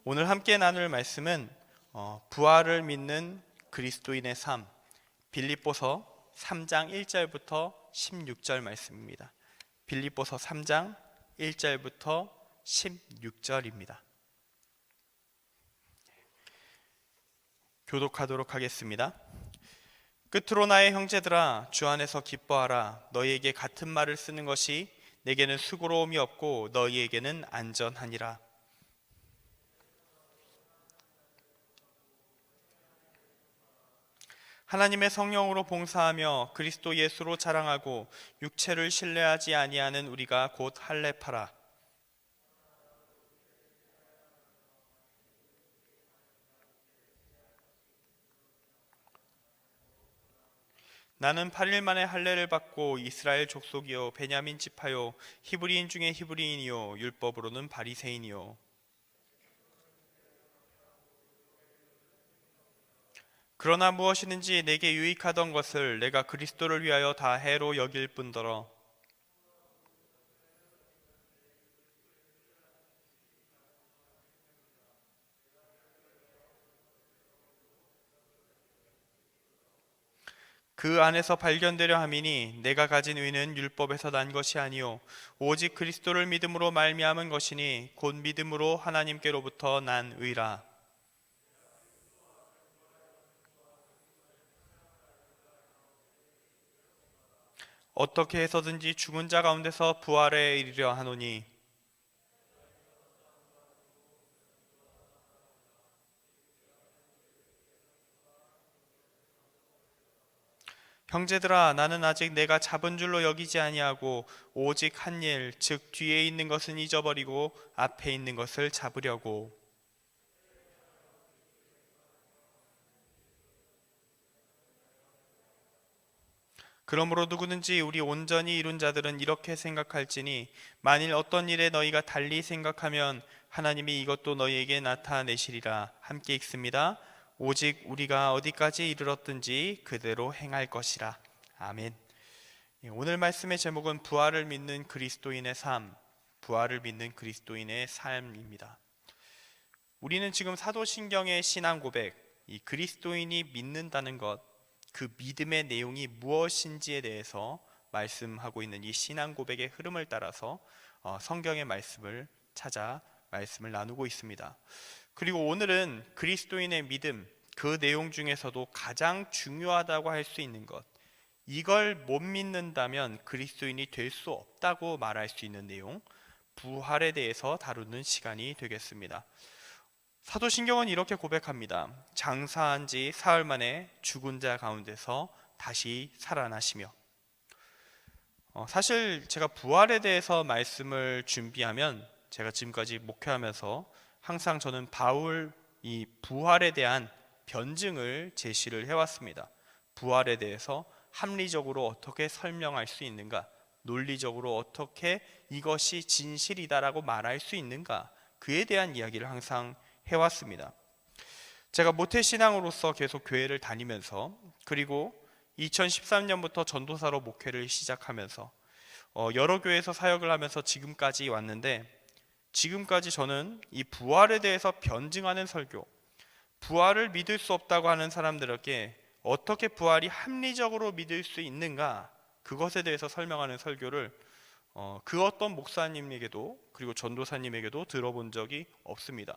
오늘 함께 나눌 말씀은 부활을 믿는 그리스도인의 삶, 빌립보서 3장 1절부터 16절 말씀입니다. 빌립보서 3장 1절부터 16절입니다. 교독하도록 하겠습니다. 끝으로 나의 형제들아, 주 안에서 기뻐하라. 너희에게 같은 말을 쓰는 것이 내게는 수고로움이 없고 너희에게는 안전하니라. 하나님의 성령으로 봉사하며 그리스도 예수로 자랑하고 육체를 신뢰하지 아니하는 우리가 곧 할례파라. 나는 8일 만에 할례를 받고 이스라엘 족속이요 베냐민 지파요 히브리인 중에 히브리인이요 율법으로는 바리새인이요. 그러나 무엇이든지 내게 유익하던 것을 내가 그리스도를 위하여 다 해로 여길 뿐더러 그 안에서 발견되려 함이니 내가 가진 의는 율법에서 난 것이 아니요 오직 그리스도를 믿음으로 말미암은 것이니 곧 믿음으로 하나님께로부터 난 의라. 어떻게 해서든지 죽은 자 가운데서 부활에 이르려 하노니 형제들아, 나는 아직 내가 잡은 줄로 여기지 아니하고 오직 한 일, 즉 뒤에 있는 것은 잊어버리고 앞에 있는 것을 잡으려고. 그러므로 누구든지 우리 온전히 이룬 자들은 이렇게 생각할지니 만일 어떤 일에 너희가 달리 생각하면 하나님이 이것도 너희에게 나타내시리라. 함께 읽습니다. 오직 우리가 어디까지 이르렀든지 그대로 행할 것이라. 아멘. 오늘 말씀의 제목은 부활을 믿는 그리스도인의 삶, 부활을 믿는 그리스도인의 삶입니다. 우리는 지금 사도신경의 신앙 고백, 이 그리스도인이 믿는다는 것, 그 믿음의 내용이 무엇인지에 대해서 말씀하고 있는 이 신앙 고백의 흐름을 따라서 성경의 말씀을 찾아 말씀을 나누고 있습니다. 그리고 오늘은 그리스도인의 믿음, 그 내용 중에서도 가장 중요하다고 할 수 있는 것, 이걸 못 믿는다면 그리스도인이 될 수 없다고 말할 수 있는 내용, 부활에 대해서 다루는 시간이 되겠습니다. 사도신경은 이렇게 고백합니다. 장사한 지 사흘 만에 죽은 자 가운데서 다시 살아나시며. 사실 제가 부활에 대해서 말씀을 준비하면 제가 지금까지 목회하면서 항상 저는 바울 이 부활에 대한 변증을 제시를 해왔습니다. 부활에 대해서 합리적으로 어떻게 설명할 수 있는가, 논리적으로 어떻게 이것이 진실이다라고 말할 수 있는가, 그에 대한 이야기를 항상 해왔습니다. 제가 모태신앙으로서 계속 교회를 다니면서 그리고 2013년부터 전도사로 목회를 시작하면서 여러 교회에서 사역을 하면서 지금까지 왔는데, 지금까지 저는 이 부활에 대해서 변증하는 설교, 부활을 믿을 수 없다고 하는 사람들에게 어떻게 부활이 합리적으로 믿을 수 있는가, 그것에 대해서 설명하는 설교를 그 어떤 목사님에게도 그리고 전도사님에게도 들어본 적이 없습니다.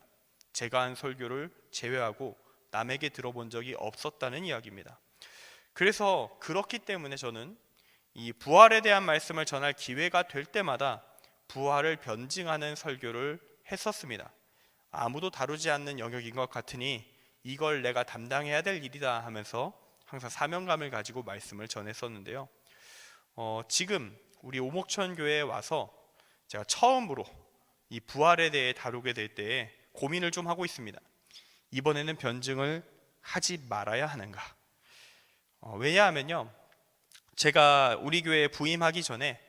제가 한 설교를 제외하고 남에게 들어본 적이 없었다는 이야기입니다. 그래서 그렇기 때문에 저는 이 부활에 대한 말씀을 전할 기회가 될 때마다 부활을 변증하는 설교를 했었습니다. 아무도 다루지 않는 영역인 것 같으니 이걸 내가 담당해야 될 일이다 하면서 항상 사명감을 가지고 말씀을 전했었는데요. 지금 우리 오목천 교회에 와서 제가 처음으로 이 부활에 대해 다루게 될 때에 고민을 좀 하고 있습니다. 이번에는 변증을 하지 말아야 하는가? 왜냐하면요, 제가 우리 교회에 부임하기 전에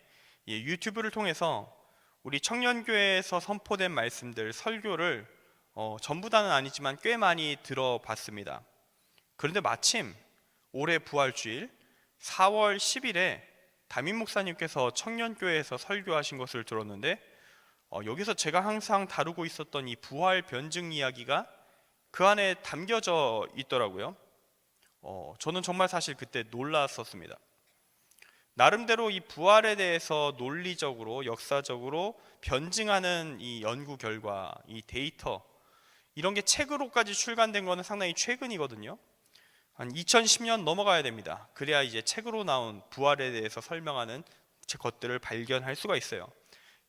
유튜브를 통해서 우리 청년교회에서 선포된 말씀들, 설교를 전부 다는 아니지만 꽤 많이 들어봤습니다. 그런데 마침 올해 부활주일 4월 10일에 담임 목사님께서 청년교회에서 설교하신 것을 들었는데 여기서 제가 항상 다루고 있었던 이 부활 변증 이야기가 그 안에 담겨져 있더라고요. 저는 정말 사실 그때 놀랐었습니다. 나름대로 이 부활에 대해서 논리적으로 역사적으로 변증하는 이 연구 결과, 이 데이터, 이런 게 책으로까지 출간된 거는 상당히 최근이거든요. 한 2010년 넘어가야 됩니다. 그래야 이제 책으로 나온 부활에 대해서 설명하는 것들을 발견할 수가 있어요.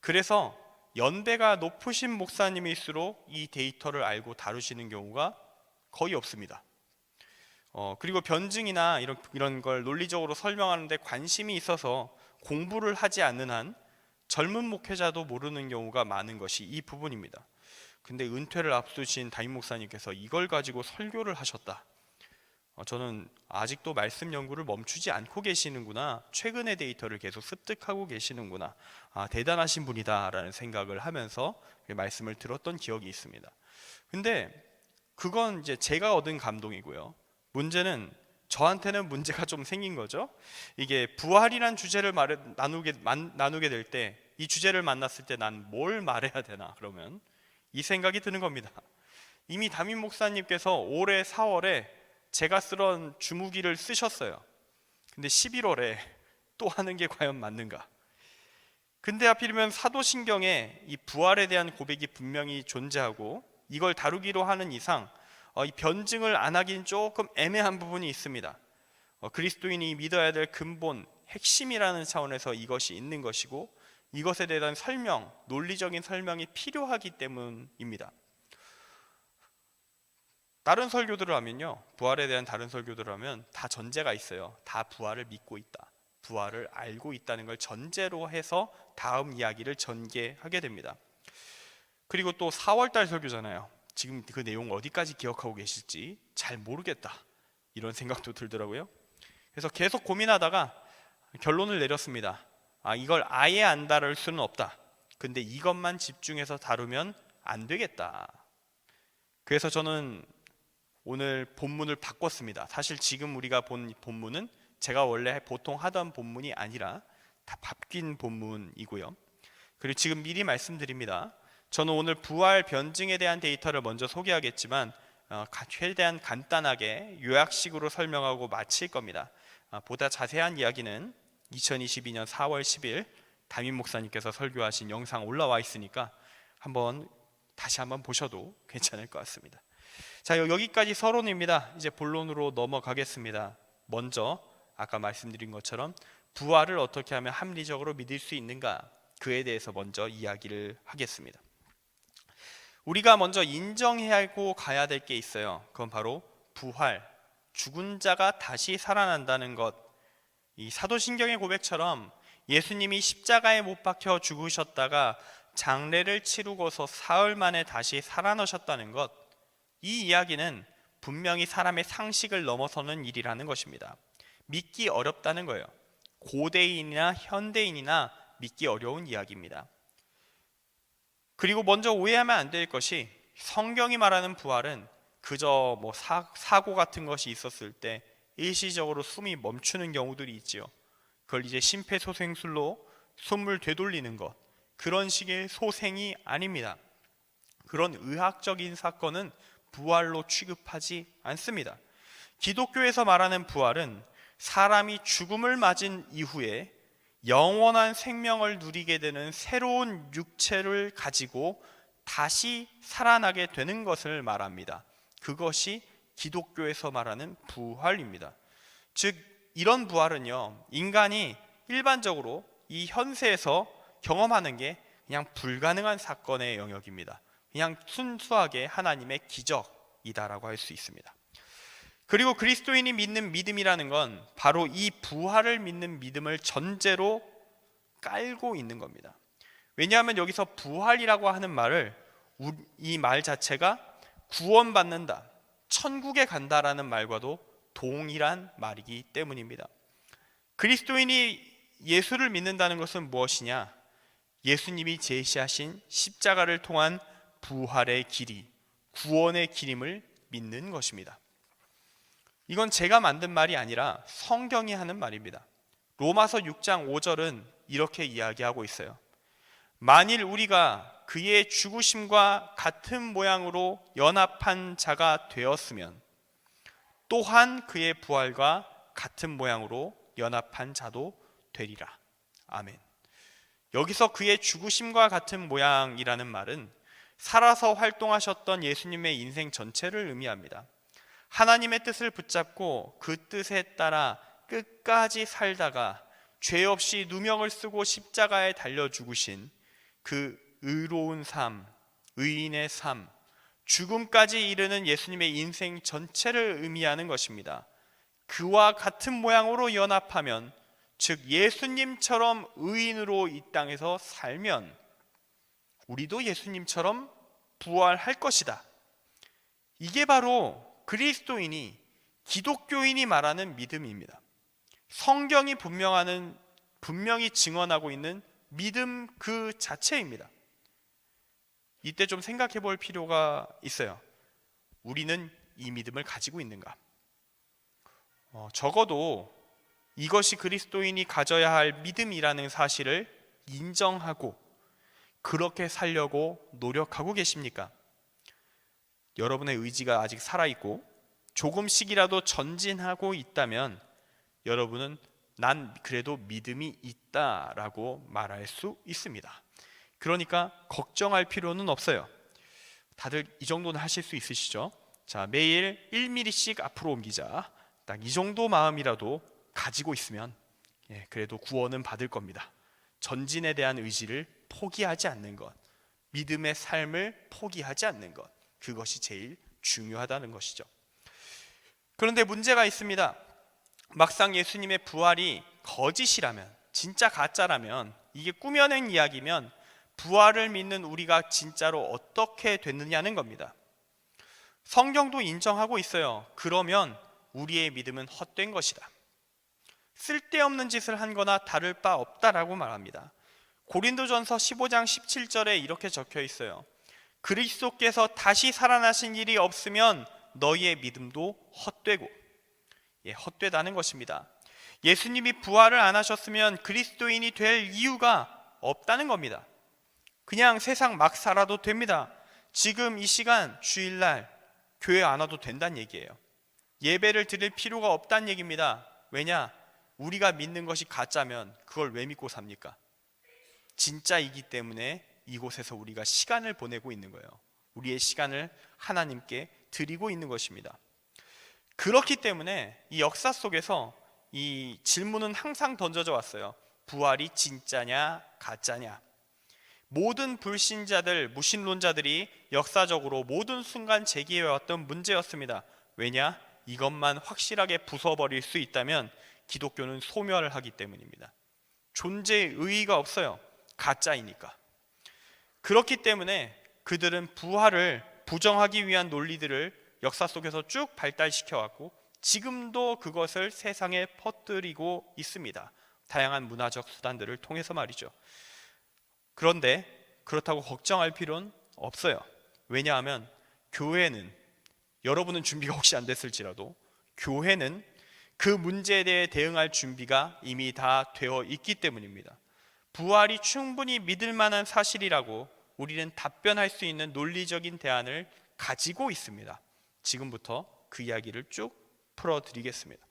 그래서 연배가 높으신 목사님일수록 이 데이터를 알고 다루시는 경우가 거의 없습니다. 그리고 변증이나 이런 걸 논리적으로 설명하는데 관심이 있어서 공부를 하지 않는 한 젊은 목회자도 모르는 경우가 많은 것이 이 부분입니다. 근데 은퇴를 앞두신 담임 목사님께서 이걸 가지고 설교를 하셨다. 저는 아직도 말씀 연구를 멈추지 않고 계시는구나, 최근의 데이터를 계속 습득하고 계시는구나, 대단하신 분이다라는 생각을 하면서 말씀을 들었던 기억이 있습니다. 근데 그건 이제 제가 얻은 감동이고요. 문제는 저한테는 문제가 좀 생긴 거죠. 이게 부활이란 주제를 나누게 될 때, 이 주제를 만났을 때 난 뭘 말해야 되나, 그러면 이 생각이 드는 겁니다. 이미 담임 목사님께서 올해 4월에 제가 쓰던 주무기를 쓰셨어요. 근데 11월에 또 하는 게 과연 맞는가? 근데 하필이면 사도신경에 이 부활에 대한 고백이 분명히 존재하고 이걸 다루기로 하는 이상 이 변증을 안 하긴 조금 애매한 부분이 있습니다. 그리스도인이 믿어야 될 근본, 핵심이라는 차원에서 이것이 있는 것이고 이것에 대한 설명, 논리적인 설명이 필요하기 때문입니다. 다른 설교들을 하면요, 부활에 대한 다른 설교들을 하면 다 전제가 있어요. 다 부활을 믿고 있다, 부활을 알고 있다는 걸 전제로 해서 다음 이야기를 전개하게 됩니다. 그리고 또 4월달 설교잖아요. 지금 그 내용 어디까지 기억하고 계실지 잘 모르겠다, 이런 생각도 들더라고요. 그래서 계속 고민하다가 결론을 내렸습니다. 이걸 아예 안 다룰 수는 없다. 근데 이것만 집중해서 다루면 안 되겠다. 그래서 저는 오늘 본문을 바꿨습니다. 사실 지금 우리가 본 본문은 제가 원래 보통 하던 본문이 아니라 다 바뀐 본문이고요. 그리고 지금 미리 말씀드립니다. 저는 오늘 부활 변증에 대한 데이터를 먼저 소개하겠지만 최대한 간단하게 요약식으로 설명하고 마칠 겁니다. 보다 자세한 이야기는 2022년 4월 10일 담임 목사님께서 설교하신 영상 올라와 있으니까 다시 한번 보셔도 괜찮을 것 같습니다. 자, 여기까지 서론입니다. 이제 본론으로 넘어가겠습니다. 먼저 아까 말씀드린 것처럼 부활을 어떻게 하면 합리적으로 믿을 수 있는가, 그에 대해서 먼저 이야기를 하겠습니다. 우리가 먼저 인정해야 하고 가야 될 게 있어요. 그건 바로 부활, 죽은 자가 다시 살아난다는 것. 이 사도신경의 고백처럼 예수님이 십자가에 못 박혀 죽으셨다가 장례를 치르고서 사흘 만에 다시 살아나셨다는 것, 이 이야기는 분명히 사람의 상식을 넘어서는 일이라는 것입니다. 믿기 어렵다는 거예요. 고대인이나 현대인이나 믿기 어려운 이야기입니다. 그리고 먼저 오해하면 안 될 것이, 성경이 말하는 부활은 그저 사고 같은 것이 있었을 때 일시적으로 숨이 멈추는 경우들이 있지요. 그걸 이제 심폐소생술로 숨을 되돌리는 것, 그런 식의 소생이 아닙니다. 그런 의학적인 사건은 부활로 취급하지 않습니다. 기독교에서 말하는 부활은 사람이 죽음을 맞은 이후에 영원한 생명을 누리게 되는 새로운 육체를 가지고 다시 살아나게 되는 것을 말합니다. 그것이 기독교에서 말하는 부활입니다. 즉, 이런 부활은요, 인간이 일반적으로 이 현세에서 경험하는 게 그냥 불가능한 사건의 영역입니다. 그냥 순수하게 하나님의 기적이다라고 할 수 있습니다. 그리고 그리스도인이 믿는 믿음이라는 건 바로 이 부활을 믿는 믿음을 전제로 깔고 있는 겁니다. 왜냐하면 여기서 부활이라고 하는 말을, 이 말 자체가 구원받는다, 천국에 간다라는 말과도 동일한 말이기 때문입니다. 그리스도인이 예수를 믿는다는 것은 무엇이냐? 예수님이 제시하신 십자가를 통한 부활의 길이, 구원의 길임을 믿는 것입니다. 이건 제가 만든 말이 아니라 성경이 하는 말입니다. 로마서 6장 5절은 이렇게 이야기하고 있어요. 만일 우리가 그의 죽으심과 같은 모양으로 연합한 자가 되었으면 또한 그의 부활과 같은 모양으로 연합한 자도 되리라. 아멘. 여기서 그의 죽으심과 같은 모양이라는 말은 살아서 활동하셨던 예수님의 인생 전체를 의미합니다. 하나님의 뜻을 붙잡고 그 뜻에 따라 끝까지 살다가 죄 없이 누명을 쓰고 십자가에 달려 죽으신 그 의로운 삶, 의인의 삶, 죽음까지 이르는 예수님의 인생 전체를 의미하는 것입니다. 그와 같은 모양으로 연합하면, 즉 예수님처럼 의인으로 이 땅에서 살면 우리도 예수님처럼 부활할 것이다. 이게 바로 그리스도인이, 기독교인이 말하는 믿음입니다. 성경이 분명히 증언하고 있는 믿음 그 자체입니다. 이때 좀 생각해 볼 필요가 있어요. 우리는 이 믿음을 가지고 있는가? 적어도 이것이 그리스도인이 가져야 할 믿음이라는 사실을 인정하고 그렇게 살려고 노력하고 계십니까? 여러분의 의지가 아직 살아있고 조금씩이라도 전진하고 있다면 여러분은 난 그래도 믿음이 있다라고 말할 수 있습니다. 그러니까 걱정할 필요는 없어요. 다들 이 정도는 하실 수 있으시죠? 자, 매일 1mm씩 앞으로 옮기자. 딱 이 정도 마음이라도 가지고 있으면 그래도 구원은 받을 겁니다. 전진에 대한 의지를 포기하지 않는 것, 믿음의 삶을 포기하지 않는 것, 그것이 제일 중요하다는 것이죠. 그런데 문제가 있습니다. 막상 예수님의 부활이 거짓이라면, 진짜 가짜라면, 이게 꾸며낸 이야기면 부활을 믿는 우리가 진짜로 어떻게 됐느냐는 겁니다. 성경도 인정하고 있어요. 그러면 우리의 믿음은 헛된 것이다. 쓸데없는 짓을 한 거나 다를 바 없다라고 말합니다. 고린도전서 15장 17절에 이렇게 적혀 있어요. 그리스도께서 다시 살아나신 일이 없으면 너희의 믿음도 헛되고, 헛되다는 것입니다. 예수님이 부활을 안 하셨으면 그리스도인이 될 이유가 없다는 겁니다. 그냥 세상 막 살아도 됩니다. 지금 이 시간 주일날 교회 안 와도 된다는 얘기예요. 예배를 드릴 필요가 없다는 얘기입니다. 왜냐? 우리가 믿는 것이 가짜면 그걸 왜 믿고 삽니까? 진짜이기 때문에 이곳에서 우리가 시간을 보내고 있는 거예요. 우리의 시간을 하나님께 드리고 있는 것입니다. 그렇기 때문에 이 역사 속에서 이 질문은 항상 던져져 왔어요. 부활이 진짜냐 가짜냐? 모든 불신자들, 무신론자들이 역사적으로 모든 순간 제기해왔던 문제였습니다. 왜냐? 이것만 확실하게 부숴버릴 수 있다면 기독교는 소멸하기 때문입니다. 존재의 의의가 없어요. 가짜이니까. 그렇기 때문에 그들은 부활을 부정하기 위한 논리들을 역사 속에서 쭉 발달시켜 왔고 지금도 그것을 세상에 퍼뜨리고 있습니다. 다양한 문화적 수단들을 통해서 말이죠. 그런데 그렇다고 걱정할 필요는 없어요. 왜냐하면 교회는, 여러분은 준비가 혹시 안 됐을지라도 교회는 그 문제에 대해 대응할 준비가 이미 다 되어 있기 때문입니다. 부활이 충분히 믿을 만한 사실이라고 우리는 답변할 수 있는 논리적인 대안을 가지고 있습니다. 지금부터 그 이야기를 쭉 풀어드리겠습니다.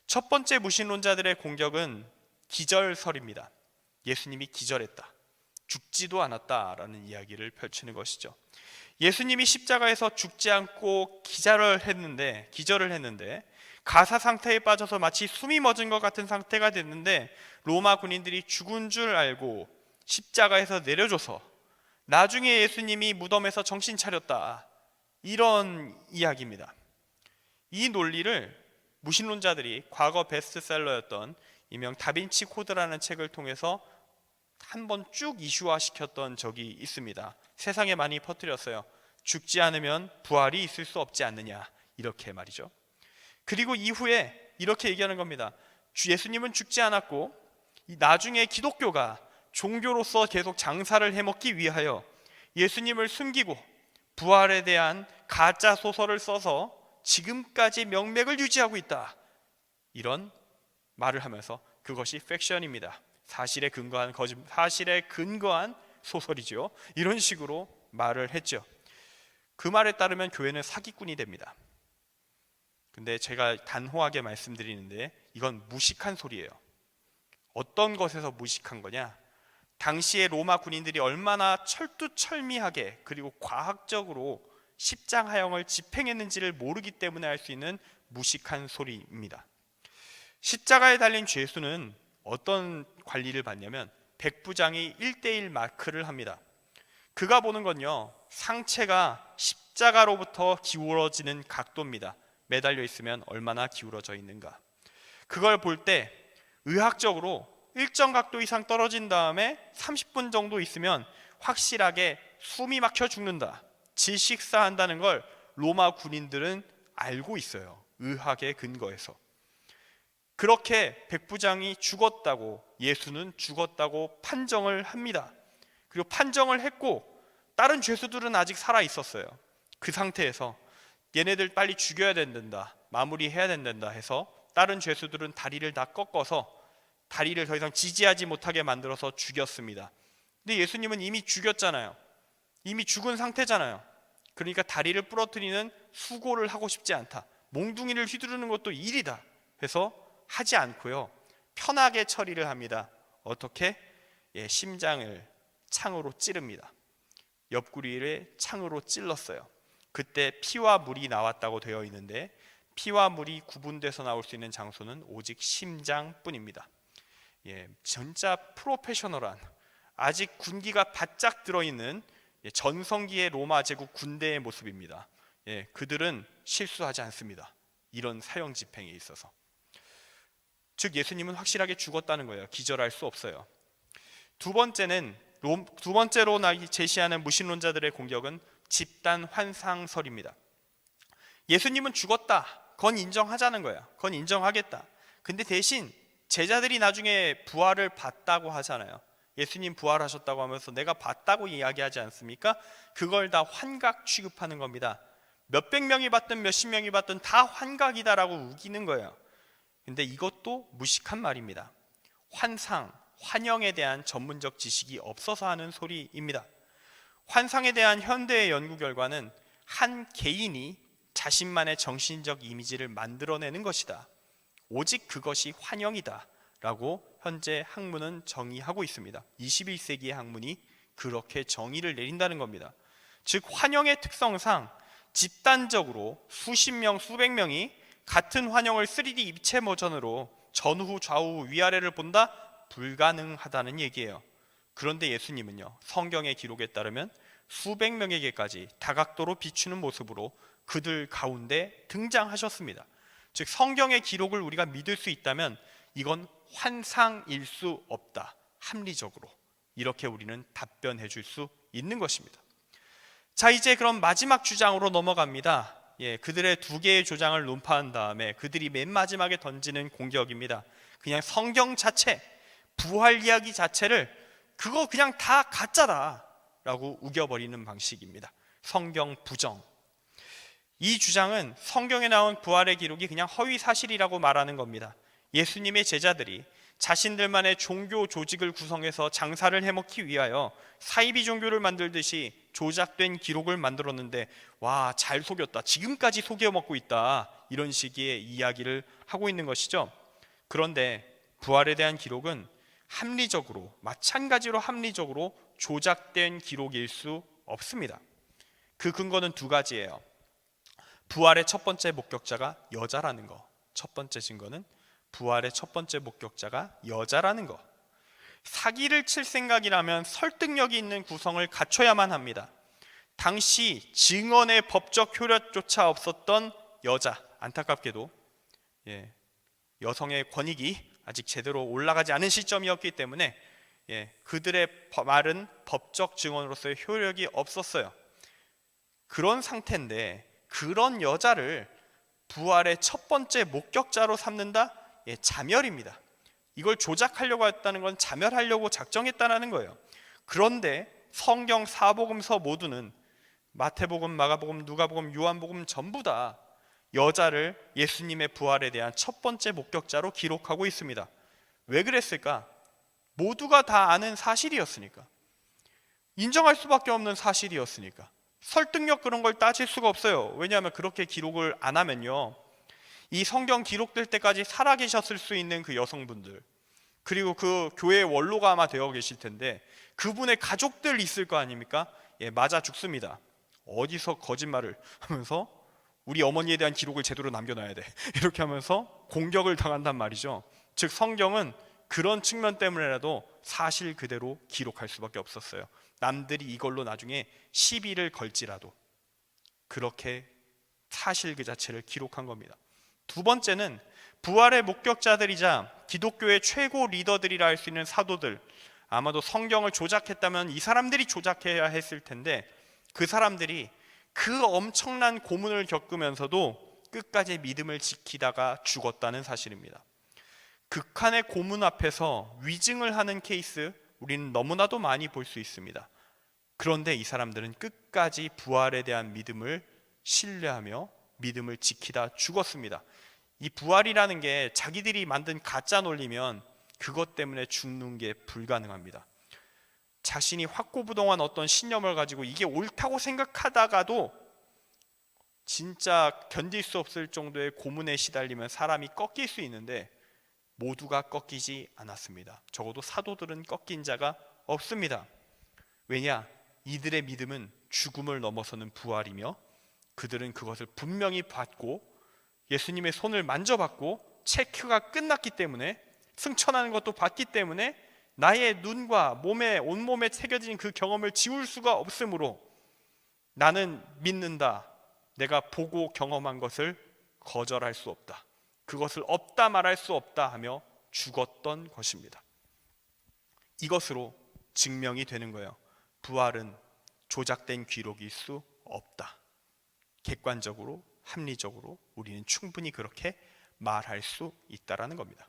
첫 번째 무신론자들의 공격은 기절설입니다. 예수님이 기절했다, 죽지도 않았다라는 이야기를 펼치는 것이죠. 예수님이 십자가에서 죽지 않고 기절을 했는데 가사 상태에 빠져서 마치 숨이 멎은 것 같은 상태가 됐는데 로마 군인들이 죽은 줄 알고 십자가에서 내려줘서 나중에 예수님이 무덤에서 정신 차렸다, 이런 이야기입니다. 이 논리를 무신론자들이 과거 베스트셀러였던 일명 다빈치 코드라는 책을 통해서 한번 쭉 이슈화시켰던 적이 있습니다. 세상에 많이 퍼뜨렸어요. 죽지 않으면 부활이 있을 수 없지 않느냐, 이렇게 말이죠. 그리고 이후에 이렇게 얘기하는 겁니다. 예수님은 죽지 않았고 나중에 기독교가 종교로서 계속 장사를 해먹기 위하여 예수님을 숨기고 부활에 대한 가짜 소설을 써서 지금까지 명맥을 유지하고 있다, 이런 말을 하면서 그것이 팩션입니다. 사실에 근거한 소설이죠. 이런 식으로 말을 했죠. 그 말에 따르면 교회는 사기꾼이 됩니다. 근데 제가 단호하게 말씀드리는데 이건 무식한 소리예요. 어떤 것에서 무식한 거냐? 당시의 로마 군인들이 얼마나 철두철미하게 그리고 과학적으로 십장하형을 집행했는지를 모르기 때문에 할 수 있는 무식한 소리입니다. 십자가에 달린 죄수는 어떤 관리를 받냐면 백부장이 1:1 마크를 합니다. 그가 보는 건요, 상체가 십자가로부터 기울어지는 각도입니다. 매달려 있으면 얼마나 기울어져 있는가. 그걸 볼 때 의학적으로 일정 각도 이상 떨어진 다음에 30분 정도 있으면 확실하게 숨이 막혀 죽는다, 질식사한다는 걸 로마 군인들은 알고 있어요. 의학의 근거에서. 그렇게 백부장이 죽었다고, 예수는 죽었다고 판정을 합니다. 그리고 판정을 했고 다른 죄수들은 아직 살아 있었어요. 그 상태에서 얘네들 빨리 죽여야 된다, 마무리해야 된다 해서 다른 죄수들은 다리를 다 꺾어서 다리를 더 이상 지지하지 못하게 만들어서 죽였습니다. 근데 예수님은 이미 죽였잖아요. 이미 죽은 상태잖아요. 그러니까 다리를 부러뜨리는 수고를 하고 싶지 않다, 몽둥이를 휘두르는 것도 일이다 해서 하지 않고요, 편하게 처리를 합니다. 어떻게? 심장을 창으로 찌릅니다. 옆구리를 창으로 찔렀어요. 그때 피와 물이 나왔다고 되어 있는데 피와 물이 구분돼서 나올 수 있는 장소는 오직 심장뿐입니다. 진짜 프로페셔널한, 아직 군기가 바짝 들어있는 전성기의 로마 제국 군대의 모습입니다. 그들은 실수하지 않습니다. 이런 사형 집행에 있어서. 즉 예수님은 확실하게 죽었다는 거예요. 기절할 수 없어요. 두 번째로 제시하는 무신론자들의 공격은 집단 환상설입니다. 예수님은 죽었다, 그건 인정하자는 거야. 그건 인정하겠다. 근데 대신 제자들이 나중에 부활을 봤다고 하잖아요. 예수님 부활하셨다고 하면서 내가 봤다고 이야기하지 않습니까? 그걸 다 환각 취급하는 겁니다. 몇백 명이 봤든 몇십 명이 봤든 다 환각이다라고 우기는 거예요. 근데 이것도 무식한 말입니다. 환상, 환영에 대한 전문적 지식이 없어서 하는 소리입니다. 환상에 대한 현대의 연구 결과는 한 개인이 자신만의 정신적 이미지를 만들어내는 것이다, 오직 그것이 환영이다 라고 현재 학문은 정의하고 있습니다. 21세기의 학문이 그렇게 정의를 내린다는 겁니다. 즉 환영의 특성상 집단적으로 수십 명, 수백 명이 같은 환영을 3D 입체 버전으로 전후, 좌우, 위아래를 본다? 불가능하다는 얘기예요. 그런데 예수님은요, 성경의 기록에 따르면 수백 명에게까지 다각도로 비추는 모습으로 그들 가운데 등장하셨습니다. 즉 성경의 기록을 우리가 믿을 수 있다면 이건 환상일 수 없다, 합리적으로 이렇게 우리는 답변해 줄 수 있는 것입니다. 자, 이제 그럼 마지막 주장으로 넘어갑니다. 그들의 두 개의 주장을 논파한 다음에 그들이 맨 마지막에 던지는 공격입니다. 그냥 성경 자체, 부활 이야기 자체를 그거 그냥 다 가짜다 라고 우겨버리는 방식입니다. 성경 부정. 이 주장은 성경에 나온 부활의 기록이 그냥 허위 사실이라고 말하는 겁니다. 예수님의 제자들이 자신들만의 종교 조직을 구성해서 장사를 해먹기 위하여 사이비 종교를 만들듯이 조작된 기록을 만들었는데 와, 잘 속였다, 지금까지 속여먹고 있다, 이런 식의 이야기를 하고 있는 것이죠. 그런데 부활에 대한 기록은 합리적으로, 마찬가지로 합리적으로 조작된 기록일 수 없습니다. 그 근거는 두 가지예요. 부활의 첫 번째 목격자가 여자라는 거. 첫 번째 증거는 부활의 첫 번째 목격자가 여자라는 거. 사기를 칠 생각이라면 설득력이 있는 구성을 갖춰야만 합니다. 당시 증언의 법적 효력조차 없었던 여자, 안타깝게도 여성의 권익이 아직 제대로 올라가지 않은 시점이었기 때문에 그들의 말은 법적 증언으로서의 효력이 없었어요. 그런 상태인데 그런 여자를 부활의 첫 번째 목격자로 삼는다? 자멸입니다. 이걸 조작하려고 했다는 건 자멸하려고 작정했다는 거예요. 그런데 성경 사복음서 모두는 마태복음, 마가복음, 누가복음, 요한복음 전부 다 여자를 예수님의 부활에 대한 첫 번째 목격자로 기록하고 있습니다. 왜 그랬을까? 모두가 다 아는 사실이었으니까. 인정할 수밖에 없는 사실이었으니까. 설득력 그런 걸 따질 수가 없어요. 왜냐하면 그렇게 기록을 안 하면요, 이 성경 기록될 때까지 살아계셨을 수 있는 그 여성분들, 그리고 그 교회의 원로가 아마 되어 계실 텐데 그분의 가족들 있을 거 아닙니까? 예, 맞아 죽습니다. 어디서 거짓말을 하면서 우리 어머니에 대한 기록을 제대로 남겨놔야 돼. 이렇게 하면서 공격을 당한단 말이죠. 즉 성경은 그런 측면 때문에라도 사실 그대로 기록할 수밖에 없었어요. 남들이 이걸로 나중에 시비를 걸지라도 그렇게 사실 그 자체를 기록한 겁니다. 두 번째는 부활의 목격자들이자 기독교의 최고 리더들이라 할 수 있는 사도들, 아마도 성경을 조작했다면 이 사람들이 조작해야 했을 텐데 그 사람들이 그 엄청난 고문을 겪으면서도 끝까지 믿음을 지키다가 죽었다는 사실입니다. 극한의 고문 앞에서 위증을 하는 케이스 우리는 너무나도 많이 볼 수 있습니다. 그런데 이 사람들은 끝까지 부활에 대한 믿음을 신뢰하며 믿음을 지키다 죽었습니다. 이 부활이라는 게 자기들이 만든 가짜 논리면 그것 때문에 죽는 게 불가능합니다. 자신이 확고부동한 어떤 신념을 가지고 이게 옳다고 생각하다가도 진짜 견딜 수 없을 정도의 고문에 시달리면 사람이 꺾일 수 있는데 모두가 꺾이지 않았습니다. 적어도 사도들은 꺾인 자가 없습니다. 왜냐? 이들의 믿음은 죽음을 넘어서는 부활이며 그들은 그것을 분명히 받고 예수님의 손을 만져봤고 체크가 끝났기 때문에, 승천하는 것도 봤기 때문에 나의 눈과 몸에, 온몸에 새겨진 그 경험을 지울 수가 없으므로 나는 믿는다. 내가 보고 경험한 것을 거절할 수 없다. 그것을 없다 말할 수 없다 하며 죽었던 것입니다. 이것으로 증명이 되는 거예요. 부활은 조작된 기록일 수 없다. 객관적으로, 합리적으로 우리는 충분히 그렇게 말할 수 있다라는 겁니다.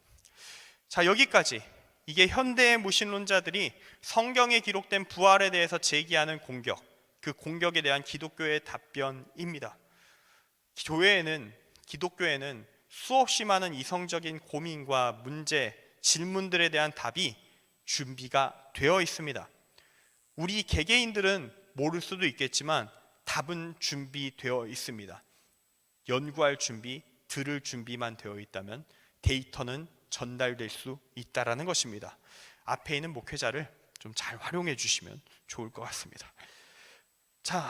자, 여기까지 이게 현대의 무신론자들이 성경에 기록된 부활에 대해서 제기하는 공격, 그 공격에 대한 기독교의 답변입니다. 기독교에는 수없이 많은 이성적인 고민과 문제, 질문들에 대한 답이 준비가 되어 있습니다. 우리 개개인들은 모를 수도 있겠지만 답은 준비되어 있습니다. 연구할 준비, 들을 준비만 되어 있다면 데이터는 전달될 수 있다라는 것입니다. 앞에 있는 목회자를 좀 잘 활용해 주시면 좋을 것 같습니다. 자,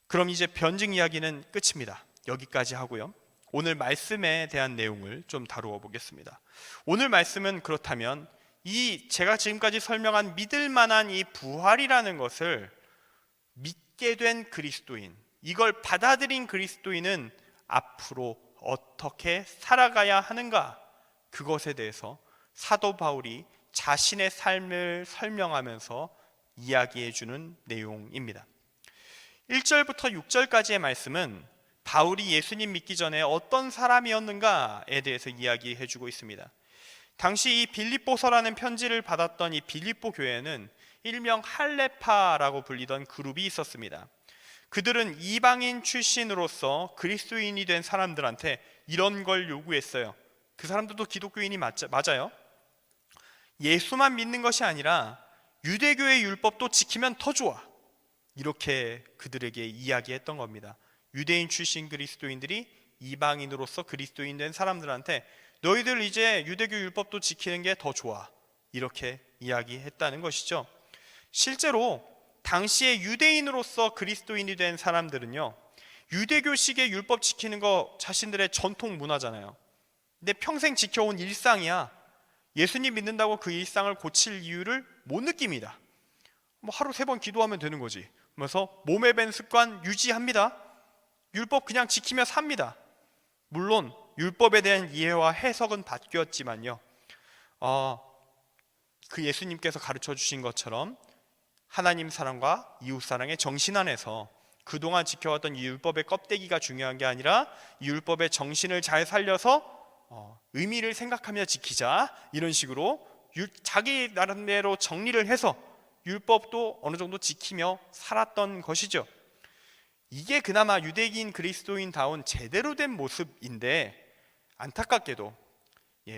그럼 이제 변증 이야기는 끝입니다. 여기까지 하고요. 오늘 말씀에 대한 내용을 좀 다루어 보겠습니다. 오늘 말씀은 그렇다면 제가 지금까지 설명한 믿을 만한 이 부활이라는 것을 믿게 된 그리스도인, 이걸 받아들인 그리스도인은 앞으로 어떻게 살아가야 하는가, 그것에 대해서 사도 바울이 자신의 삶을 설명하면서 이야기해 주는 내용입니다. 1절부터 6절까지의 말씀은 바울이 예수님 믿기 전에 어떤 사람이었는가에 대해서 이야기해 주고 있습니다. 당시 이 빌립보서라는 편지를 받았던 이 빌립보 교회는 일명 할레파라고 불리던 그룹이 있었습니다. 그들은 이방인 출신으로서 그리스도인이 된 사람들한테 이런 걸 요구했어요. 그 사람들도 기독교인이 맞아요. 예수만 믿는 것이 아니라 유대교의 율법도 지키면 더 좋아. 이렇게 그들에게 이야기했던 겁니다. 유대인 출신 그리스도인들이 이방인으로서 그리스도인 된 사람들한테 너희들 이제 유대교 율법도 지키는 게 더 좋아. 이렇게 이야기했다는 것이죠. 실제로 당시에 유대인으로서 그리스도인이 된 사람들은요, 유대교식의 율법 지키는 거 자신들의 전통 문화잖아요. 근데 평생 지켜온 일상이야. 예수님 믿는다고 그 일상을 고칠 이유를 못 느낍니다. 뭐 하루 3번 기도하면 되는 거지. 그래서 몸에 밴 습관 유지합니다. 율법 그냥 지키며 삽니다. 물론 율법에 대한 이해와 해석은 바뀌었지만요, 그 예수님께서 가르쳐 주신 것처럼 하나님 사랑과 이웃 사랑의 정신 안에서 그동안 지켜왔던 이 율법의 껍데기가 중요한 게 아니라 이 율법의 정신을 잘 살려서 의미를 생각하며 지키자, 이런 식으로 자기 나름대로 정리를 해서 율법도 어느 정도 지키며 살았던 것이죠. 이게 그나마 유대인 그리스도인다운 제대로 된 모습인데, 안타깝게도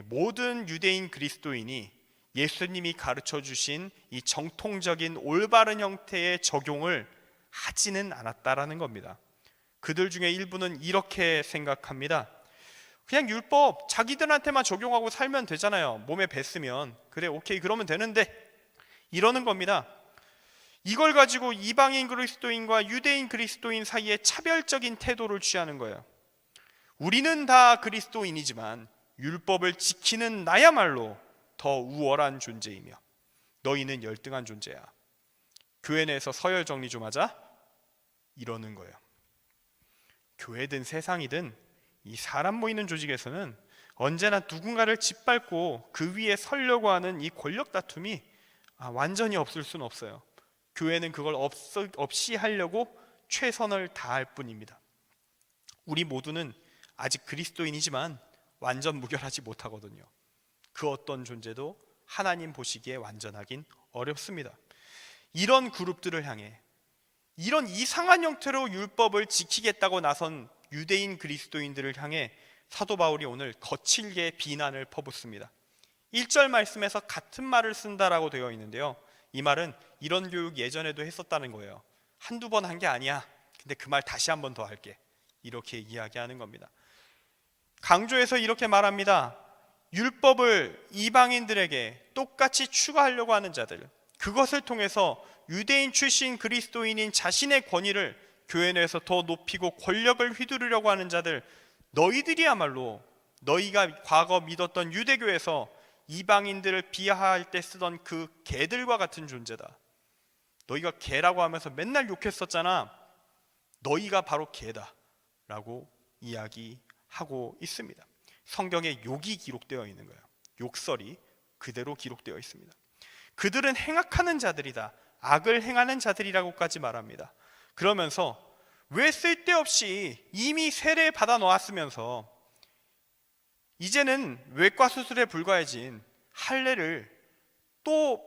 모든 유대인 그리스도인이 예수님이 가르쳐 주신 이 정통적인 올바른 형태의 적용을 하지는 않았다라는 겁니다. 그들 중에 일부는 이렇게 생각합니다. 그냥 율법 자기들한테만 적용하고 살면 되잖아요. 몸에 뱄으면 그래 오케이 그러면 되는데 이러는 겁니다. 이걸 가지고 이방인 그리스도인과 유대인 그리스도인 사이에 차별적인 태도를 취하는 거예요. 우리는 다 그리스도인이지만 율법을 지키는 나야말로 더 우월한 존재이며 너희는 열등한 존재야. 교회 내에서 서열 정리 좀 하자 이러는 거예요. 교회든 세상이든 이 사람 모이는 조직에서는 언제나 누군가를 짓밟고 그 위에 서려고 하는 이 권력 다툼이 완전히 없을 수는 없어요. 교회는 그걸 없이 하려고 최선을 다할 뿐입니다. 우리 모두는 아직 그리스도인이지만 완전 무결하지 못하거든요. 그 어떤 존재도 하나님 보시기에 완전하긴 어렵습니다. 이런 그룹들을 향해 이런 이상한 형태로 율법을 지키겠다고 나선 유대인 그리스도인들을 향해 사도 바울이 오늘 거칠게 비난을 퍼붓습니다. 1절 말씀에서 같은 말을 쓴다라고 되어 있는데요, 이 말은 이런 교육 예전에도 했었다는 거예요. 한두 번 한 게 아니야. 근데 그 말 다시 한 번 더 할게. 이렇게 이야기하는 겁니다. 강조해서 이렇게 말합니다. 율법을 이방인들에게 똑같이 추가하려고 하는 자들, 그것을 통해서 유대인 출신 그리스도인인 자신의 권위를 교회 내에서 더 높이고 권력을 휘두르려고 하는 자들, 너희들이야말로 너희가 과거 믿었던 유대교에서 이방인들을 비하할 때 쓰던 그 개들과 같은 존재다. 너희가 개라고 하면서 맨날 욕했었잖아. 너희가 바로 개다 라고 이야기하고 있습니다. 성경에 욕이 기록되어 있는 거예요. 욕설이 그대로 기록되어 있습니다. 그들은 행악하는 자들이다, 악을 행하는 자들이라고까지 말합니다. 그러면서 왜 쓸데없이 이미 세례 받아 놓았으면서 이제는 외과 수술에 불과해진 할례를 또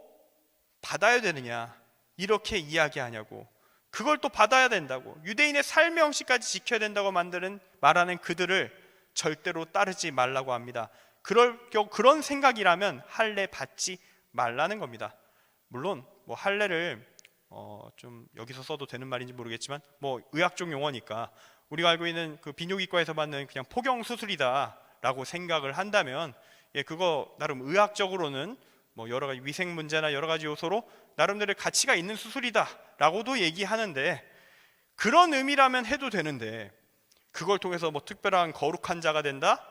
받아야 되느냐 이렇게 이야기하냐고, 그걸 또 받아야 된다고, 유대인의 삶의 형식까지 지켜야 된다고 말하는 그들을 절대로 따르지 말라고 합니다. 그런 생각이라면 할례 받지 말라는 겁니다. 물론 뭐 할례를 좀 여기서 써도 되는 말인지 모르겠지만 뭐 의학적 용어니까 우리가 알고 있는 그 비뇨기과에서 받는 그냥 포경 수술이다라고 생각을 한다면, 그거 나름 의학적으로는 뭐 여러 가지 위생 문제나 여러 가지 요소로 나름대로의 가치가 있는 수술이다라고도 얘기하는데, 그런 의미라면 해도 되는데 그걸 통해서 뭐 특별한 거룩한 자가 된다?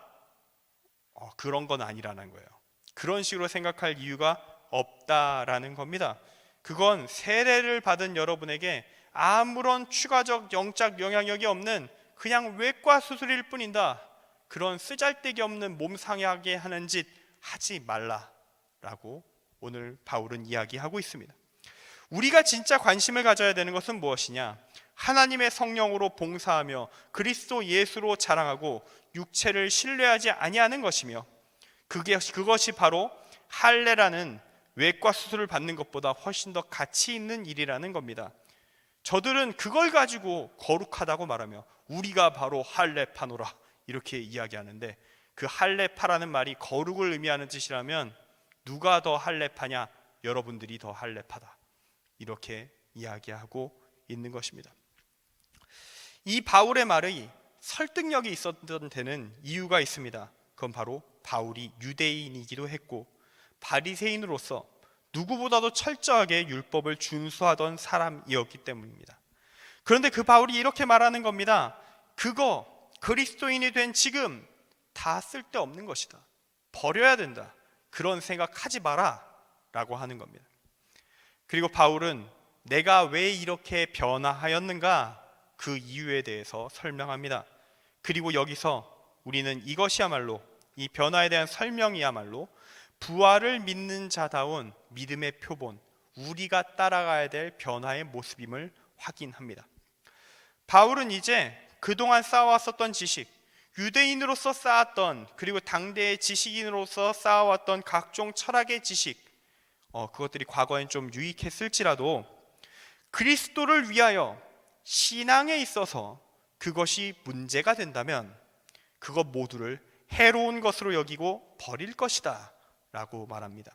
그런 건 아니라는 거예요. 그런 식으로 생각할 이유가 없다라는 겁니다. 그건 세례를 받은 여러분에게 아무런 추가적 영적 영향력이 없는 그냥 외과 수술일 뿐이다. 그런 쓰잘데기 없는 몸 상하게 하는 짓 하지 말라라고 오늘 바울은 이야기하고 있습니다. 우리가 진짜 관심을 가져야 되는 것은 무엇이냐? 하나님의 성령으로 봉사하며 그리스도 예수로 자랑하고 육체를 신뢰하지 아니하는 것이며, 그것이 바로 할례라는 외과 수술을 받는 것보다 훨씬 더 가치 있는 일이라는 겁니다. 저들은 그걸 가지고 거룩하다고 말하며 우리가 바로 할례파노라 이렇게 이야기하는데, 그 할례파라는 말이 거룩을 의미하는 뜻이라면 누가 더 할례파냐? 여러분들이 더 할례파다 이렇게 이야기하고 있는 것입니다. 이 바울의 말이 설득력이 있었던 데는 이유가 있습니다. 그건 바로 바울이 유대인이기도 했고 바리새인으로서 누구보다도 철저하게 율법을 준수하던 사람이었기 때문입니다. 그런데 그 바울이 이렇게 말하는 겁니다. 그거 그리스도인이 된 지금 다 쓸데없는 것이다. 버려야 된다. 그런 생각하지 마라 라고 하는 겁니다. 그리고 바울은 내가 왜 이렇게 변화하였는가 그 이유에 대해서 설명합니다. 그리고 여기서 우리는 이것이야말로, 이 변화에 대한 설명이야말로 부활을 믿는 자다운 믿음의 표본, 우리가 따라가야 될 변화의 모습임을 확인합니다. 바울은 이제 그동안 쌓아왔었던 지식, 유대인으로서 쌓았던, 그리고 당대의 지식인으로서 쌓아왔던 각종 철학의 지식, 그것들이 과거엔 좀 유익했을지라도 그리스도를 위하여 신앙에 있어서 그것이 문제가 된다면 그것 모두를 해로운 것으로 여기고 버릴 것이다 라고 말합니다.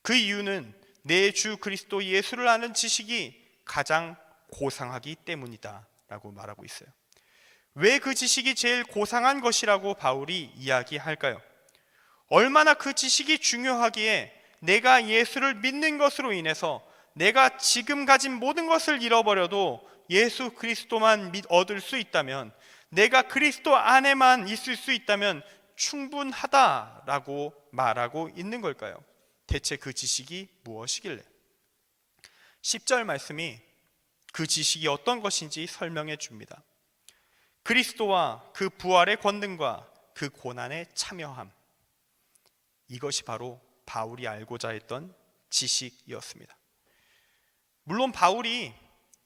그 이유는 내 주 그리스도 예수를 아는 지식이 가장 고상하기 때문이다 라고 말하고 있어요. 왜 그 지식이 제일 고상한 것이라고 바울이 이야기할까요? 얼마나 그 지식이 중요하기에 내가 예수를 믿는 것으로 인해서 내가 지금 가진 모든 것을 잃어버려도 예수 그리스도만 얻을 수 있다면, 내가 그리스도 안에만 있을 수 있다면 충분하다라고 말하고 있는 걸까요? 대체 그 지식이 무엇이길래? 10절 말씀이 그 지식이 어떤 것인지 설명해 줍니다. 그리스도와 그 부활의 권능과 그 고난에 참여함, 이것이 바로 바울이 알고자 했던 지식이었습니다. 물론 바울이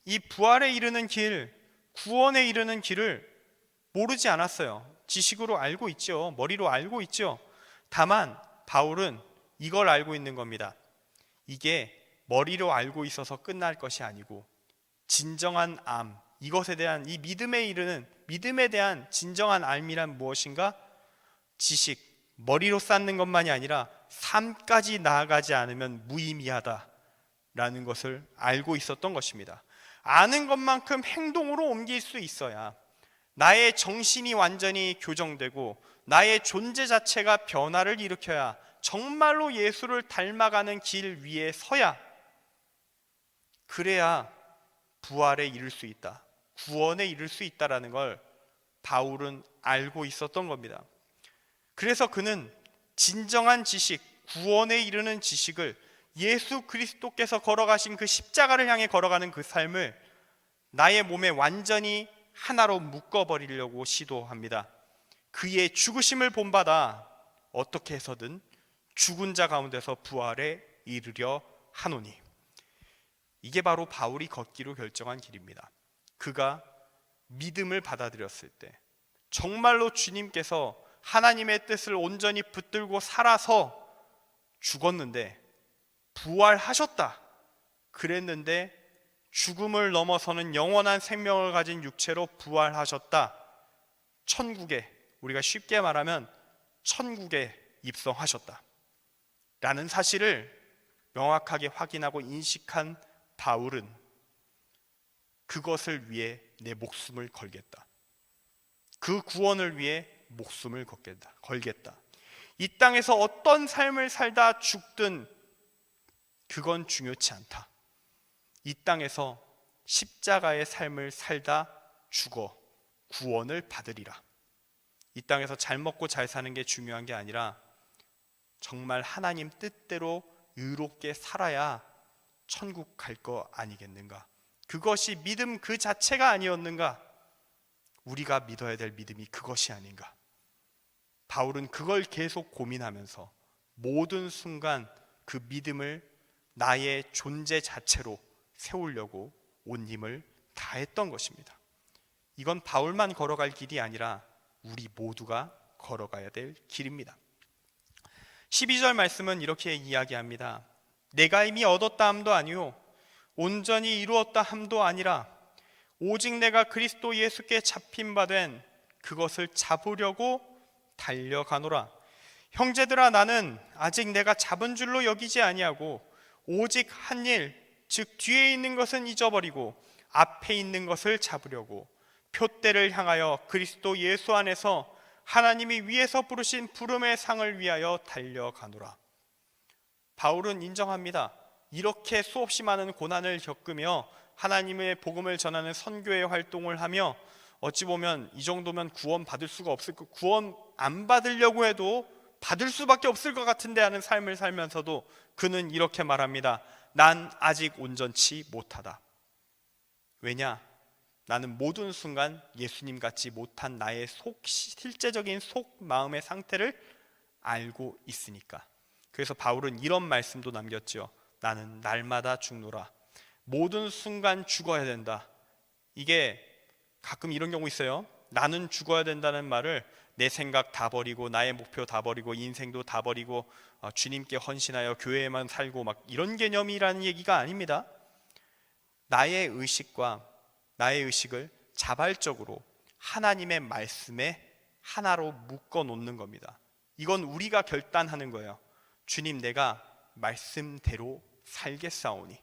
이 부활에 이르는 길, 구원에 이르는 길을 모르지 않았어요. 지식으로 알고 있죠. 머리로 알고 있죠. 다만 바울은 이걸 알고 있는 겁니다. 이게 머리로 알고 있어서 끝날 것이 아니고 진정한 암, 이것에 대한 이 믿음에 대한 진정한 암이란 무엇인가? 지식, 머리로 쌓는 것만이 아니라 삶까지 나아가지 않으면 무의미하다라는 것을 알고 있었던 것입니다. 아는 것만큼 행동으로 옮길 수 있어야 나의 정신이 완전히 교정되고 나의 존재 자체가 변화를 일으켜야 정말로 예수를 닮아가는 길 위에 서야, 그래야 부활에 이를 수 있다, 구원에 이를 수 있다라는 걸 바울은 알고 있었던 겁니다. 그래서 그는 진정한 지식, 구원에 이르는 지식을, 예수 그리스도께서 걸어가신 그 십자가를 향해 걸어가는 그 삶을 나의 몸에 완전히 하나로 묶어버리려고 시도합니다. 그의 죽으심을 본받아 어떻게 해서든 죽은 자 가운데서 부활에 이르려 하노니, 이게 바로 바울이 걷기로 결정한 길입니다. 그가 믿음을 받아들였을 때 정말로 주님께서 하나님의 뜻을 온전히 붙들고 살아서 죽었는데 부활하셨다, 그랬는데 죽음을 넘어서는 영원한 생명을 가진 육체로 부활하셨다, 천국에, 우리가 쉽게 말하면 천국에 입성하셨다 라는 사실을 명확하게 확인하고 인식한 바울은 그것을 위해 내 목숨을 걸겠다, 그 구원을 위해 목숨을 걸겠다, 이 땅에서 어떤 삶을 살다 죽든 그건 중요치 않다, 이 땅에서 십자가의 삶을 살다 죽어 구원을 받으리라, 이 땅에서 잘 먹고 잘 사는 게 중요한 게 아니라 정말 하나님 뜻대로 의롭게 살아야 천국 갈 거 아니겠는가? 그것이 믿음 그 자체가 아니었는가? 우리가 믿어야 될 믿음이 그것이 아닌가? 바울은 그걸 계속 고민하면서 모든 순간 그 믿음을 나의 존재 자체로 세우려고 온 힘을 다했던 것입니다. 이건 바울만 걸어갈 길이 아니라 우리 모두가 걸어가야 될 길입니다. 12절 말씀은 이렇게 이야기합니다. 내가 이미 얻었다 함도 아니요 온전히 이루었다 함도 아니라 오직 내가 그리스도 예수께 잡힌 바 된 그것을 잡으려고 달려가노라. 형제들아, 나는 아직 내가 잡은 줄로 여기지 아니하고 오직 한 일, 즉 뒤에 있는 것은 잊어버리고 앞에 있는 것을 잡으려고 표대를 향하여 그리스도 예수 안에서 하나님이 위에서 부르신 부름의 상을 위하여 달려가노라. 바울은 인정합니다. 이렇게 수없이 많은 고난을 겪으며 하나님의 복음을 전하는 선교의 활동을 하며 어찌 보면 이 정도면 구원 받을 수가 없을 것, 구원 안 받으려고 해도 받을 수밖에 없을 것 같은데 하는 삶을 살면서도 그는 이렇게 말합니다. 난 아직 온전치 못하다. 왜냐? 나는 모든 순간 예수님 같지 못한 나의 실제적인 속 마음의 상태를 알고 있으니까. 그래서 바울은 이런 말씀도 남겼죠. 나는 날마다 죽노라. 모든 순간 죽어야 된다. 이게 가끔 이런 경우 있어요. 나는 죽어야 된다는 말을 내 생각 다 버리고 나의 목표 다 버리고 인생도 다 버리고 주님께 헌신하여 교회에만 살고 막 이런 개념이라는 얘기가 아닙니다. 나의 의식을 자발적으로 하나님의 말씀에 하나로 묶어 놓는 겁니다. 이건 우리가 결단하는 거예요. 주님, 내가 말씀대로 살겠사오니.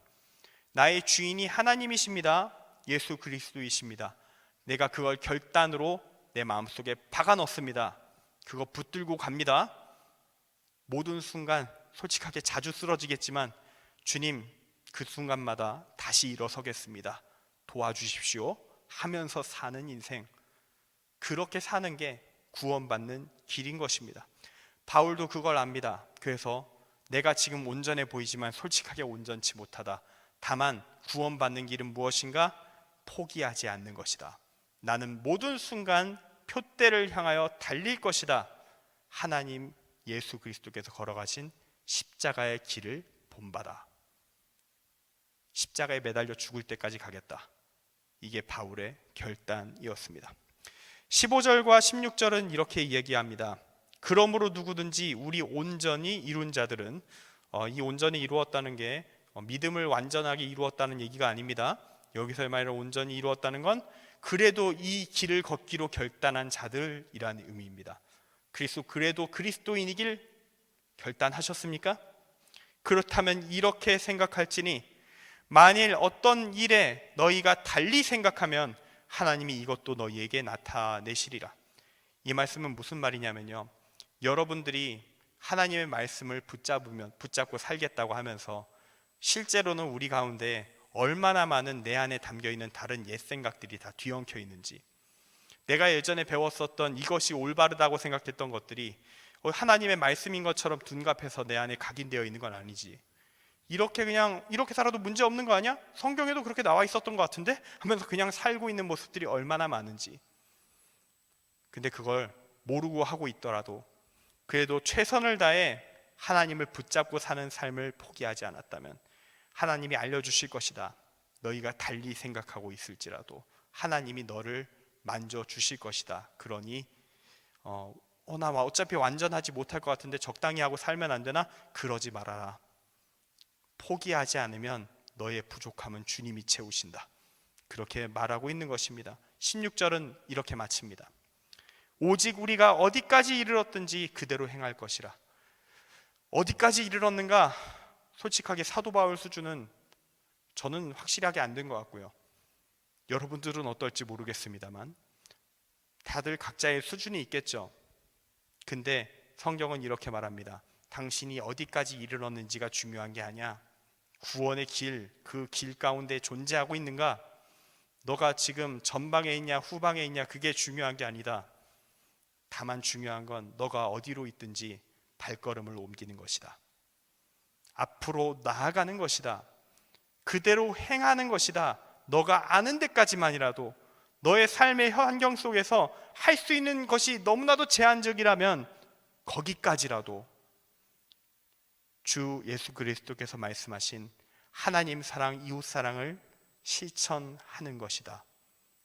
나의 주인이 하나님이십니다. 예수 그리스도이십니다. 내가 그걸 결단으로 내 마음속에 박아 넣습니다. 그거 붙들고 갑니다. 모든 순간 솔직하게 자주 쓰러지겠지만 주님, 그 순간마다 다시 일어서겠습니다. 도와주십시오 하면서 사는 인생, 그렇게 사는 게 구원받는 길인 것입니다. 바울도 그걸 압니다. 그래서 내가 지금 온전해 보이지만 솔직하게 온전치 못하다. 다만 구원받는 길은 무엇인가? 포기하지 않는 것이다. 나는 모든 순간 표대를 향하여 달릴 것이다. 하나님 예수 그리스도께서 걸어가신 십자가의 길을 본받아 십자가에 매달려 죽을 때까지 가겠다. 이게 바울의 결단이었습니다. 15절과 16절은 이렇게 얘기합니다. 그러므로 누구든지 우리 온전히 이룬 자들은, 이 온전히 이루었다는 게 믿음을 완전하게 이루었다는 얘기가 아닙니다. 여기서 말하는 온전히 이루었다는 건 그래도 이 길을 걷기로 결단한 자들이라는 의미입니다. 그래도 그리스도인이길 결단하셨습니까? 그렇다면 이렇게 생각할지니, 만일 어떤 일에 너희가 달리 생각하면 하나님이 이것도 너희에게 나타내시리라. 이 말씀은 무슨 말이냐면요, 여러분들이 하나님의 말씀을 붙잡고 살겠다고 하면서 실제로는 우리 가운데 얼마나 많은 내 안에 담겨있는 다른 옛 생각들이 다 뒤엉켜 있는지, 내가 예전에 배웠었던 이것이 올바르다고 생각했던 것들이 하나님의 말씀인 것처럼 둔갑해서 내 안에 각인되어 있는 건 아니지, 이렇게 살아도 문제 없는 거 아니야? 성경에도 그렇게 나와 있었던 것 같은데? 하면서 그냥 살고 있는 모습들이 얼마나 많은지. 근데 그걸 모르고 하고 있더라도 그래도 최선을 다해 하나님을 붙잡고 사는 삶을 포기하지 않았다면 하나님이 알려주실 것이다. 너희가 달리 생각하고 있을지라도 하나님이 너를 만져주실 것이다. 그러니 나 어차피 완전하지 못할 것 같은데 적당히 하고 살면 안 되나? 그러지 말아라. 포기하지 않으면 너의 부족함은 주님이 채우신다. 그렇게 말하고 있는 것입니다. 16절은 이렇게 마칩니다. 오직 우리가 어디까지 이르렀든지 그대로 행할 것이라. 어디까지 이르렀는가? 솔직하게 사도 바울 수준은 저는 확실하게 안 된 것 같고요. 여러분들은 어떨지 모르겠습니다만 다들 각자의 수준이 있겠죠. 근데 성경은 이렇게 말합니다. 당신이 어디까지 이르렀는지가 중요한 게 아니야. 구원의 길, 그 길 가운데 존재하고 있는가? 너가 지금 전방에 있냐 후방에 있냐, 그게 중요한 게 아니다. 다만 중요한 건 너가 어디로 있든지 발걸음을 옮기는 것이다. 앞으로 나아가는 것이다. 그대로 행하는 것이다. 너가 아는 데까지만이라도, 너의 삶의 환경 속에서 할 수 있는 것이 너무나도 제한적이라면 거기까지라도 주 예수 그리스도께서 말씀하신 하나님 사랑, 이웃 사랑을 실천하는 것이다.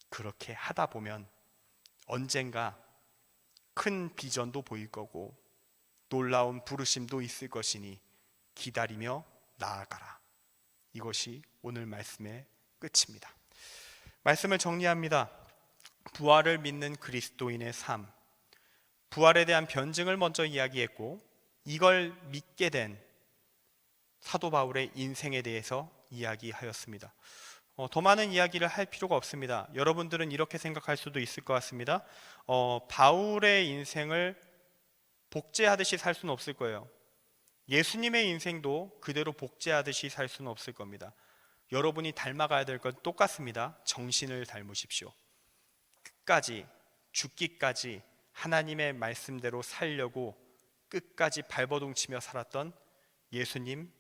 그렇게 하다 보면 언젠가 큰 비전도 보일 거고 놀라운 부르심도 있을 것이니 기다리며 나아가라. 이것이 오늘 말씀의 끝입니다. 말씀을 정리합니다. 부활을 믿는 그리스도인의 삶, 부활에 대한 변증을 먼저 이야기했고, 이걸 믿게 된 사도 바울의 인생에 대해서 이야기하였습니다. 더 많은 이야기를 할 필요가 없습니다. 여러분들은 이렇게 생각할 수도 있을 것 같습니다. 바울의 인생을 복제하듯이 살 수는 없을 거예요. 예수님의 인생도 그대로 복제하듯이 살 수는 없을 겁니다. 여러분이 닮아가야 될 건 똑같습니다. 정신을 닮으십시오. 끝까지, 죽기까지 하나님의 말씀대로 살려고 끝까지 발버둥치며 살았던 예수님,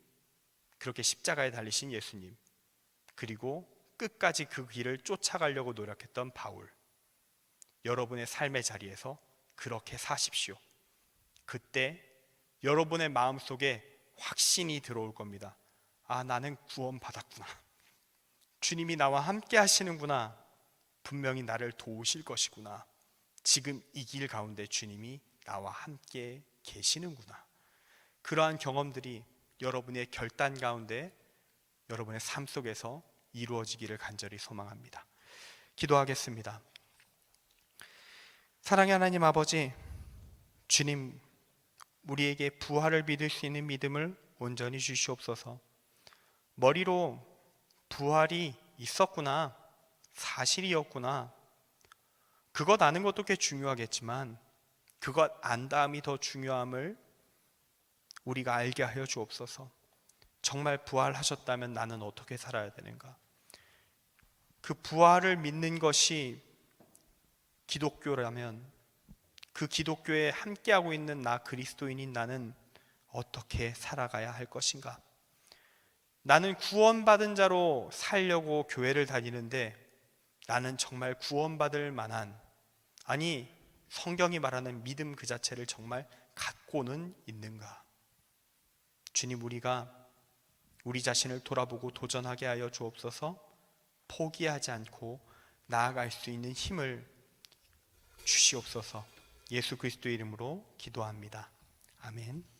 그렇게 십자가에 달리신 예수님, 그리고 끝까지 그 길을 쫓아가려고 노력했던 바울, 여러분의 삶의 자리에서 그렇게 사십시오. 그때 여러분의 마음속에 확신이 들어올 겁니다. 아, 나는 구원받았구나. 주님이 나와 함께 하시는구나. 분명히 나를 도우실 것이구나. 지금 이 길 가운데 주님이 나와 함께 계시는구나. 그러한 경험들이 여러분의 결단 가운데, 여러분의 삶 속에서 이루어지기를 간절히 소망합니다. 기도하겠습니다. 사랑의 하나님 아버지, 주님, 우리에게 부활을 믿을 수 있는 믿음을 온전히 주시옵소서. 머리로 부활이 있었구나, 사실이었구나, 그것 아는 것도 꽤 중요하겠지만 그것 안다음이 더 중요함을 우리가 알게 하여 주옵소서. 정말 부활하셨다면 나는 어떻게 살아야 되는가? 그 부활을 믿는 것이 기독교라면 그 기독교에 함께하고 있는 나 그리스도인인 나는 어떻게 살아가야 할 것인가? 나는 구원받은 자로 살려고 교회를 다니는데 나는 정말 구원받을 만한, 아니 성경이 말하는 믿음 그 자체를 정말 갖고는 있는가? 주님, 우리가 우리 자신을 돌아보고 도전하게 하여 주옵소서. 포기하지 않고 나아갈 수 있는 힘을 주시옵소서. 예수 그리스도의 이름으로 기도합니다. 아멘.